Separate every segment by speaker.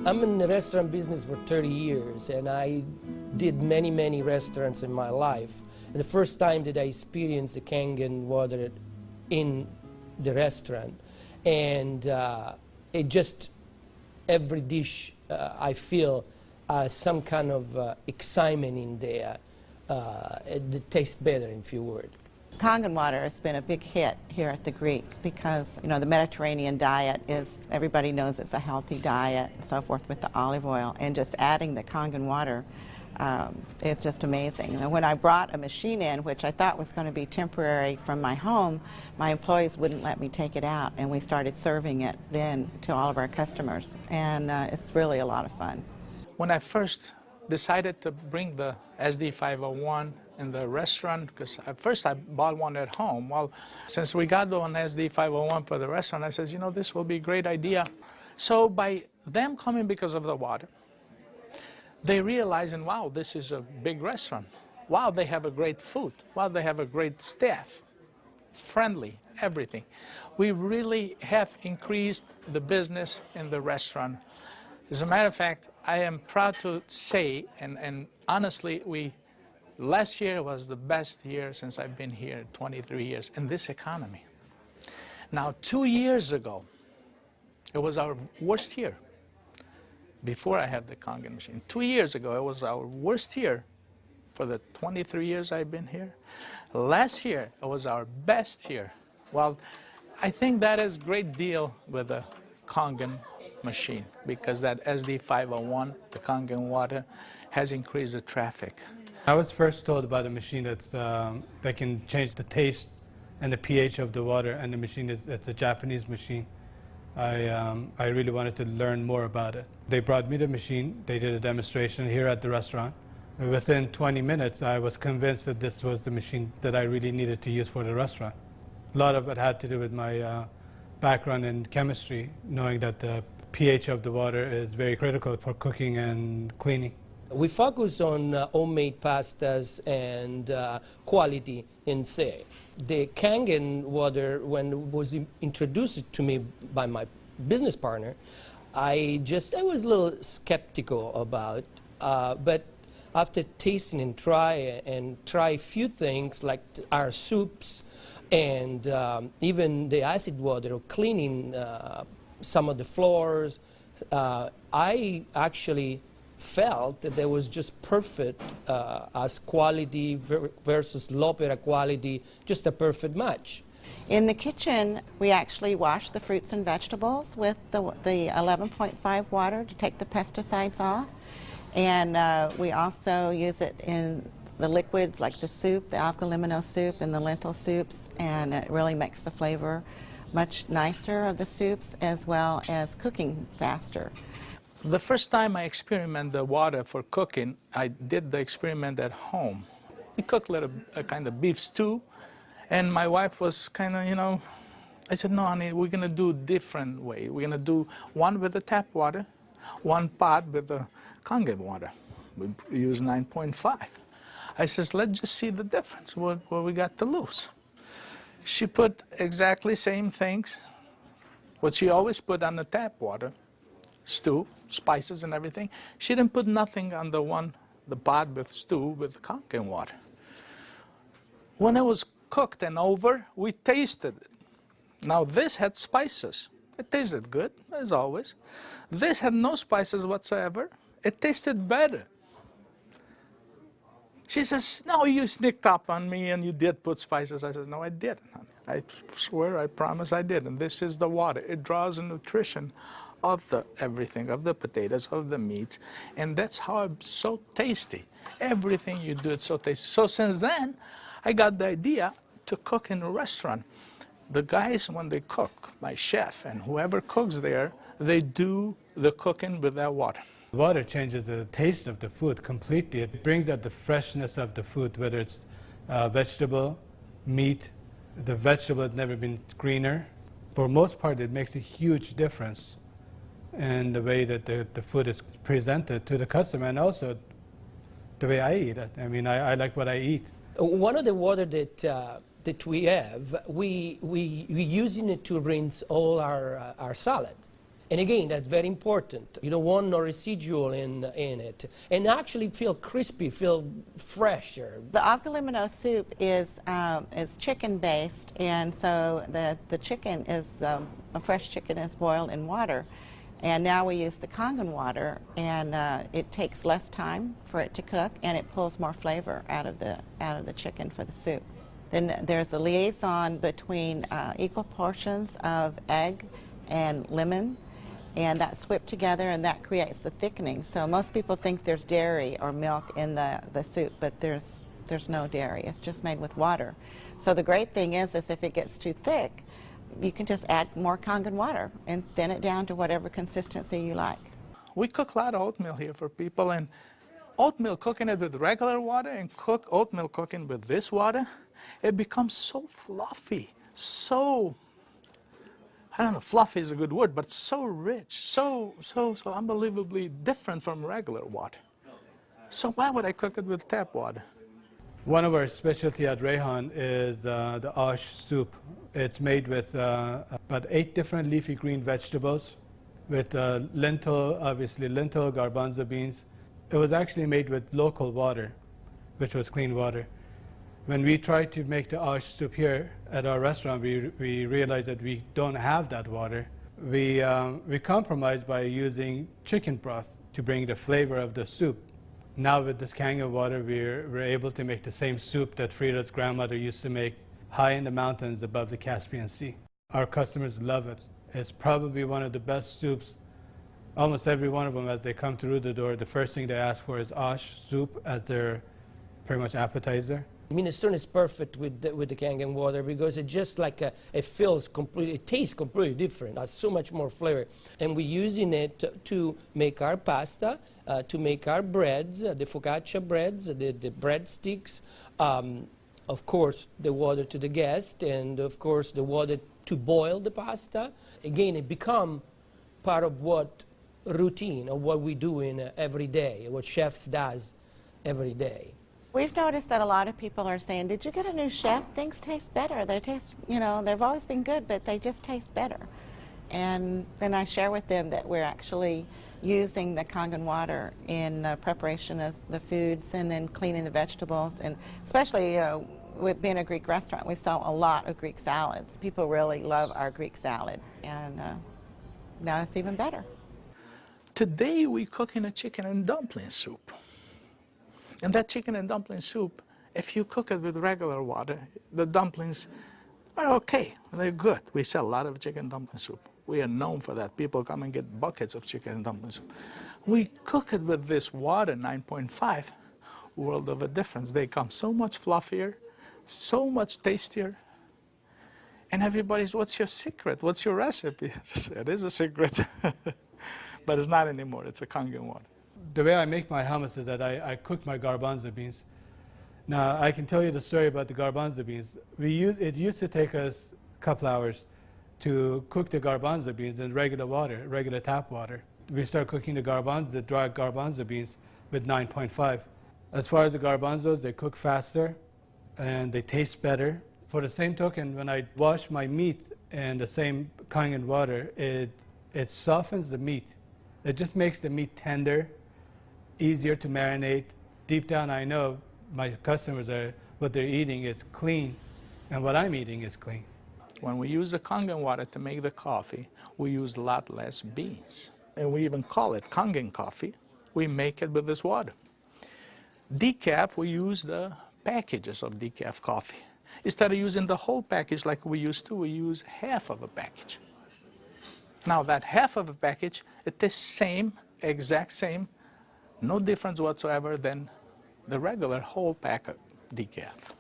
Speaker 1: I'm in the restaurant business for 30 years, and I did many restaurants in my life. And the first time that I experienced the Kangen water in the restaurant, and it just, every dish I feel some kind of excitement in there. It tastes better, in few words.
Speaker 2: Kangen water has been a big hit here at the Greek because, you know, the Mediterranean diet is, everybody knows it's a healthy diet and so forth with the olive oil, and just adding the Kangen water is just amazing. And when I brought a machine in, which I thought was going to be temporary from my home, my employees wouldn't let me take it out, and we started serving it then to all of our customers, and it's really a lot of fun.
Speaker 3: When I first decided to bring the SD501 in the restaurant, because at first I bought one at home. Well, since we got the one SD501 for the restaurant, I said, you know, this will be a great idea. So by them coming because of the water, they realizing, wow, this is a big restaurant. Wow, they have a great food. Wow, they have a great staff. Friendly, everything. We really have increased the business in the restaurant. As a matter of fact, I am proud to say, and honestly, last year was the best year since I've been here, 23 years, in this economy. Now, 2 years ago, it was our worst year, before I had the Kangen machine. 2 years ago, it was our worst year for the 23 years I've been here. Last year, it was our best year. Well, I think that is a great deal with the Kangen machine, because that SD501, the Kangen water, has increased the traffic.
Speaker 4: I was first told about a machine that can change the taste and the pH of the water, and the machine it's a Japanese machine. I really wanted to learn more about it. They brought me the machine, they did a demonstration here at the restaurant. Within 20 minutes, I was convinced that this was the machine that I really needed to use for the restaurant. A lot of it had to do with my background in chemistry, knowing that the pH of the water is very critical for cooking and cleaning.
Speaker 1: We focus on homemade pastas and quality in say. The Kangen water, when it was introduced to me by my business partner, I was a little skeptical about, but after tasting and try a few things like our soups and even the acid water or cleaning some of the floors, I actually felt that there was just perfect as quality versus low quality, just a perfect match.
Speaker 2: In the kitchen, we actually wash the fruits and vegetables with the 11.5 water to take the pesticides off. And we also use it in the liquids like the soup, the alkalimino soup and the lentil soups, and it really makes the flavor much nicer of the soups, as well as cooking faster.
Speaker 3: The first time I experimented the water for cooking, I did the experiment at home. We cooked a kind of beef stew, and my wife was kind of, you know, I said, no, honey, we're going to do a different way. We're going to do one with the tap water, one pot with the Kangen water. We use 9.5. I says, let's just see the difference, what we got to lose. She put exactly same things, what she always put on the tap water, stew, spices and everything. She didn't put nothing on the pot with stew with Kangen water. When it was cooked and over, we tasted it. Now this had spices. It tasted good, as always. This had no spices whatsoever. It tasted better. She says, no, you sneaked up on me and you did put spices. I said, no, I didn't, honey. I swear, I promise I did. And this is the water. It draws the nutrition of the everything, of the potatoes, of the meats. And that's how it's so tasty. Everything you do, it's so tasty. So since then, I got the idea to cook in a restaurant. The guys, when they cook, my chef and whoever cooks there, they do the cooking with that water.
Speaker 4: Water changes the taste of the food completely. It brings out the freshness of the food, whether it's vegetable, meat. The vegetable has never been greener. For most part, it makes a huge difference in the way that the food is presented to the customer, and also the way I eat it. I mean, I like what I eat.
Speaker 1: One of the water that we have, we using it to rinse all our salad. And again, that's very important. You don't want no residual in it. And actually feel crispy, feel fresher.
Speaker 2: The avgalimino soup is chicken-based, and so the chicken is, a fresh chicken is boiled in water. And now we use the Kangen water, and it takes less time for it to cook, and it pulls more flavor out of the chicken for the soup. Then there's a liaison between equal portions of egg and lemon, and that's whipped together, and that creates the thickening. So most people think there's dairy or milk in the soup, but there's no dairy. It's just made with water. So the great thing is if it gets too thick, you can just add more Kangen water and thin it down to whatever consistency you like.
Speaker 3: We cook a lot of oatmeal here for people, and oatmeal, cooking it with regular water and oatmeal cooking with this water, it becomes so fluffy, so, I don't know, fluffy is a good word, but so rich, so unbelievably different from regular water. So why would I cook it with tap water?
Speaker 4: One of our specialty at Rehan is the ash soup. It's made with about 8 different leafy green vegetables, with lentil, obviously lentil, garbanzo beans. It was actually made with local water, which was clean water. When we tried to make the ash soup here at our restaurant, we realized that we don't have that water. We compromised by using chicken broth to bring the flavor of the soup. Now with this Kangen water, we're able to make the same soup that Frida's grandmother used to make high in the mountains above the Caspian Sea. Our customers love it. It's probably one of the best soups. Almost every one of them, as they come through the door, the first thing they ask for is ash soup as their pretty much appetizer.
Speaker 1: Minestrone is perfect with the Kangen water because it just like it feels completely, it tastes completely different. It has so much more flavor, and we're using it to make our pasta, to make our breads, the focaccia breads, the breadsticks. Of course, the water to the guest, and of course the water to boil the pasta. Again, it become part of what routine of what we do in every day, what chef does every day.
Speaker 2: We've noticed that a lot of people are saying, did you get a new chef? Things taste better. They taste, you know, they've always been good, but they just taste better. And then I share with them that we're actually using the Kangen water in preparation of the foods and in cleaning the vegetables. And especially, you know, with being a Greek restaurant, we sell a lot of Greek salads. People really love our Greek salad, and now it's even better.
Speaker 3: Today we're cooking a chicken and dumpling soup. And that chicken and dumpling soup, if you cook it with regular water, the dumplings are okay. They're good. We sell a lot of chicken dumpling soup. We are known for that. People come and get buckets of chicken and dumpling soup. We cook it with this water, 9.5, world of a difference. They come so much fluffier, so much tastier. And everybody's, what's your secret? What's your recipe? It is a secret. But it's not anymore. It's a Kangen water.
Speaker 4: The way I make my hummus is that I cook my garbanzo beans. Now, I can tell you the story about the garbanzo beans. It used to take us a couple hours to cook the garbanzo beans in regular water, regular tap water. We start cooking the dry garbanzo beans with 9.5. As far as the garbanzos, they cook faster and they taste better. For the same token, when I wash my meat in the same Kangen water, it softens the meat. It just makes the meat tender, easier to marinate. Deep down, I know my customers what they're eating is clean, and what I'm eating is clean.
Speaker 3: When we use the Kangen water to make the coffee, we use a lot less beans. And we even call it Kangen coffee. We make it with this water. Decaf, we use the packages of decaf coffee. Instead of using the whole package like we used to, we use half of a package. Now that half of a package, it is same, exact same, no difference whatsoever than the regular whole pack of decaf.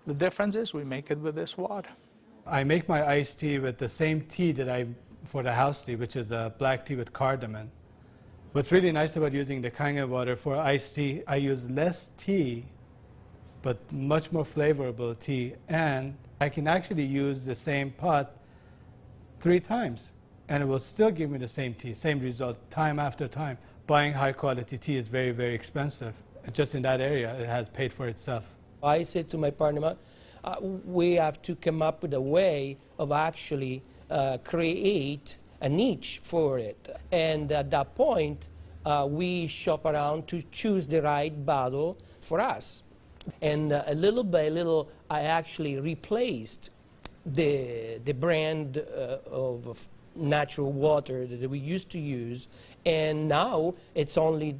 Speaker 3: The difference is we make it with this water.
Speaker 4: I make my iced tea with the same tea that for the house tea, which is a black tea with cardamom. What's really nice about using the Kangen water for iced tea, I use less tea, but much more flavorful tea, and I can actually use the same pot 3 times, and it will still give me the same tea, same result, time after time. Buying high quality tea is very, very expensive. Just in that area, it has paid for itself.
Speaker 1: I said to my partner, we have to come up with a way of actually create a niche for it. And at that point, we shop around to choose the right bottle for us. And little by little, I actually replaced the brand of natural water that we used to use, and now it's only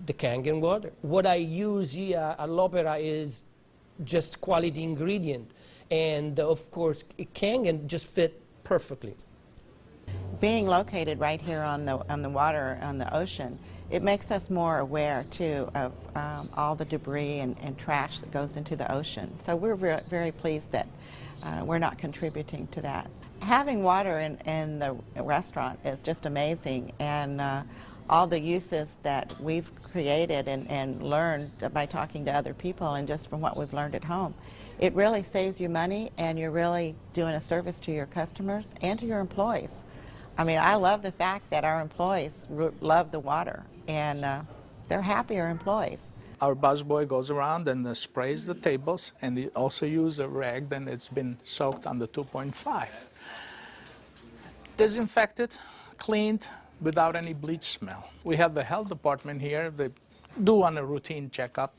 Speaker 1: the Kangen water. What I use here at L'Opera is just quality ingredient, and of course, Kangen just fit perfectly.
Speaker 2: Being located right here on the water, on the ocean, it makes us more aware too of all the debris and trash that goes into the ocean. So we're very pleased that we're not contributing to that. Having water in the restaurant is just amazing, and all the uses that we've created and learned by talking to other people and just from what we've learned at home, it really saves you money, and you're really doing a service to your customers and to your employees. I mean, I love the fact that our employees love the water, and they're happier employees.
Speaker 3: Our busboy goes around and sprays the tables, and he also uses a rag, then it's been soaked on the 2.5. Disinfected, cleaned, without any bleach smell. We have the health department here. They do on a routine checkup.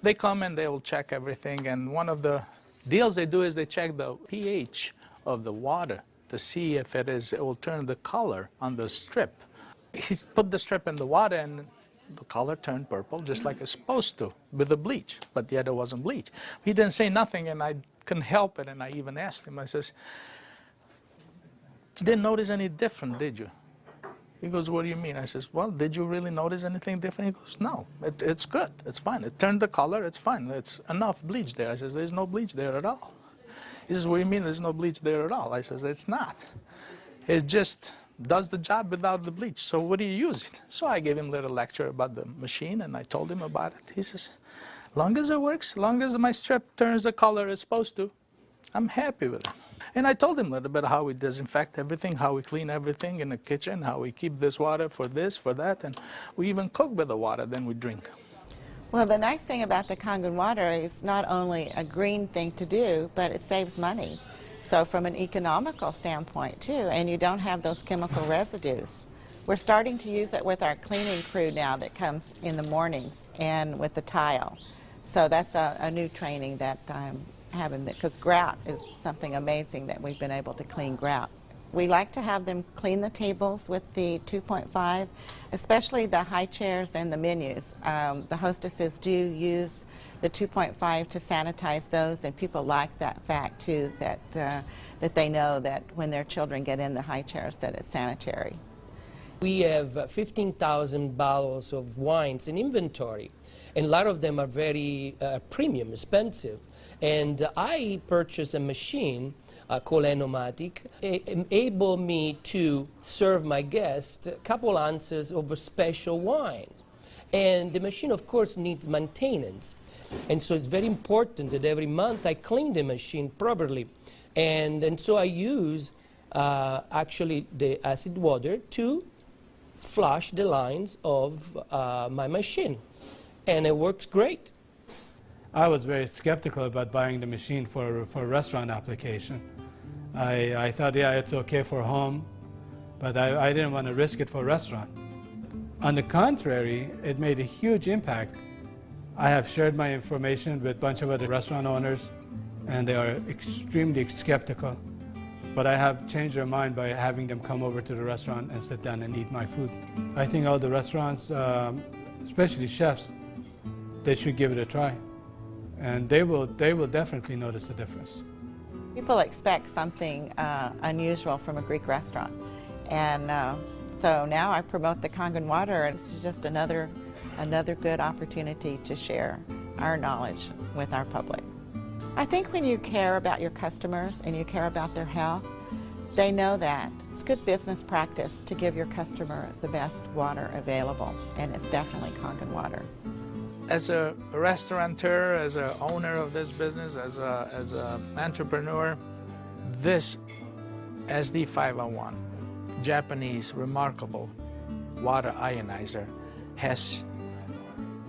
Speaker 3: They come and they will check everything, and one of the deals they do is they check the pH of the water to see if it will turn the color on the strip. He put the strip in the water and the color turned purple just like it's supposed to with the bleach, but yet it wasn't bleach. He didn't say nothing, and I couldn't help it, and I even asked him, I says, "You didn't notice any different, did you?" He goes, "What do you mean?" I says, "Well, did you really notice anything different?" He goes, "No, it's good, it's fine. It turned the color, it's fine. It's enough bleach there." I says, "There's no bleach there at all." He says, "What do you mean there's no bleach there at all?" I says, "It's not. It just does the job without the bleach. So what do you use it?" So I gave him a little lecture about the machine, and I told him about it. He says, "Long as it works, long as my strip turns the color it's supposed to, I'm happy with it." And I told him a little bit how we disinfect everything, how we clean everything in the kitchen, how we keep this water for this, for that, and we even cook with the water, then we drink.
Speaker 2: Well, the nice thing about the Kangen water is not only a green thing to do, but it saves money. So from an economical standpoint too, and you don't have those chemical residues. We're starting to use it with our cleaning crew now that comes in the mornings and with the tile. So that's a new training that I'm having, because grout is something amazing that we've been able to clean grout. We like to have them clean the tables with the 2.5, especially the high chairs and the menus. The hostesses do use the 2.5 to sanitize those, and people like that fact too, that they know that when their children get in the high chairs that it's sanitary.
Speaker 1: We have 15,000 bottles of wines in inventory, and a lot of them are very premium, expensive. And I purchased a machine called Enomatic, enable me to serve my guests a couple ounces of a special wine. And the machine, of course, needs maintenance. And so it's very important that every month I clean the machine properly. And so I use actually the acid water to flush the lines of my machine. And it works great.
Speaker 4: I was very skeptical about buying the machine for a restaurant application. I thought, yeah, it's okay for home, but I didn't want to risk it for a restaurant. On the contrary, it made a huge impact. I have shared my information with a bunch of other restaurant owners, and they are extremely skeptical. But I have changed their mind by having them come over to the restaurant and sit down and eat my food. I think all the restaurants, especially chefs, they should give it a try. And they will definitely notice the difference.
Speaker 2: People expect something unusual from a Greek restaurant. And so now I promote the Kangen water, and it's just another good opportunity to share our knowledge with our public. I think when you care about your customers and you care about their health, they know that. It's good business practice to give your customer the best water available, and it's definitely Kangen water.
Speaker 3: As a restaurateur, as an owner of this business, as an entrepreneur, this SD501, Japanese remarkable water ionizer, has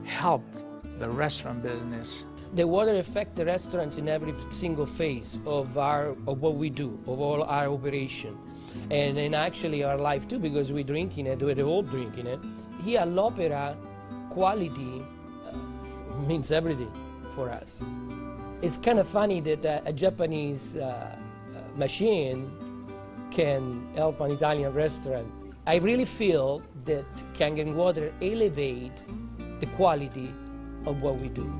Speaker 3: helped the restaurant business
Speaker 1: The water affects the restaurants in every single phase of what we do, of all our operation, and in actually our life too, because we're drinking it, we're all drinking it. Here at l'Opera, quality means everything for us. It's kind of funny that a Japanese machine can help an Italian restaurant. I really feel that Kangen water elevate the quality of what we do.